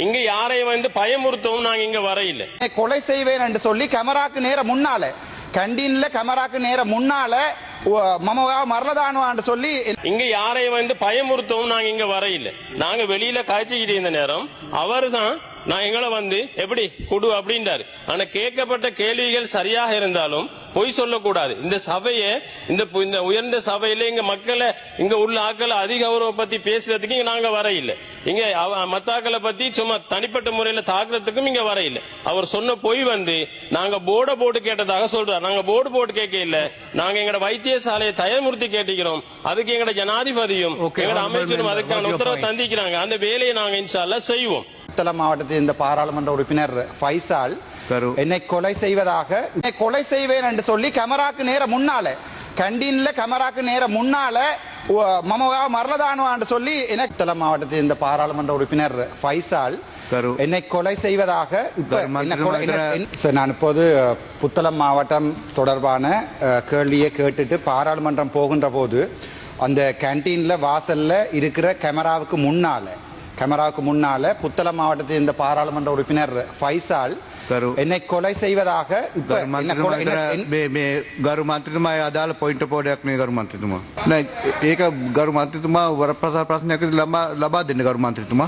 இங்க யாரையும் வந்து பயமுறுத்தவும் நாங்க இங்க வரையில்லை. கொலை செய்வேன் என்று சொல்லி கேமராக்கு நேர முன்னால கண்டீன்ல கேமராக்கு நேர முன்னால மமவா மரலதானுவான்னு சொல்லி இங்க யாரையும் வந்து பயமுறுத்தவும் நாங்க இங்க வரையில்லை. நாங்க வெளியில காய்ச்சிக்கிட்டு இருந்த நேரம் அவர் தான் நான் எங்களை வந்து எப்படி குடு அப்படின்றாரு. ஆனா கேட்கப்பட்ட கேள்விகள் சரியாக இருந்தாலும் பொய் சொல்லக்கூடாது. இந்த சபையை இந்த உயர்ந்த சபையில இங்க மக்களை இங்க உள்ள ஆக்களை அதிக கௌரவ பத்தி பேசுறதுக்கு இங்க நாங்க வரையில்லை. இங்க மத்தாக்களை பத்தி சும்மா தனிப்பட்ட முறையில தாக்குறதுக்கும் இங்க வரையில்லை. அவர் சொன்ன பொய் வந்து நாங்க போர்டை போட்டு கேட்டதாக சொல்றாரு. நாங்க போர்டு போட்டு கேட்க இல்ல, நாங்க எங்களோட வைத்தியசாலையை தயமுறுத்தி கேட்டிக்கிறோம். அதுக்கு எங்களோட ஜனாதிபதியும் எங்களோட அமைச்சரும் அதுக்கான உத்தரவு தந்திக்கிறாங்க. அந்த வேலையை நாங்க இன்ஷா அல்லாஹ் செய்வோம். புத்தளம் மாவட்டத்தின் இந்த பாராளுமன்ற உறுப்பினர் ஃபைசால் என்னை கொலை செய்வேன் என்று சொல்லி கேமராக்கு நேர முன்னால கண்டீன்ல கேமராக்கு நேர முன்னால மமவா மரலதானுவான்னு சொல்லி புத்தளம் மாவட்டத்தின் இந்த பாராளுமன்ற உறுப்பினர் ஃபைசால் என்னை கொலை செய்வதாக நான் இப்போது புத்தளம் மாவட்டம் தொடர்பான கேள்வியை கேட்டுட்டு பாராளுமன்றம் போகின்ற போது அந்த கேண்டீன்ல வாசல்ல இருக்கிற கேமராவுக்கு முன்னால புத்தளம் மாவட்டத்தின் இந்த பாராளுமன்ற உறுப்பினர் ஃபைசால் என்னை கொலை செய்வதாக ගරු මන්ත්‍රීතුමා අදාළ පොයින්ට් පොඩයක් නේ ගරු මන්ත්‍රීතුමා. නෑ ඒක ගරු මන්ත්‍රීතුමා වරප්‍රසාද ප්‍රශ්නයක් ලබා දෙන්න ගරු මන්ත්‍රීතුමා.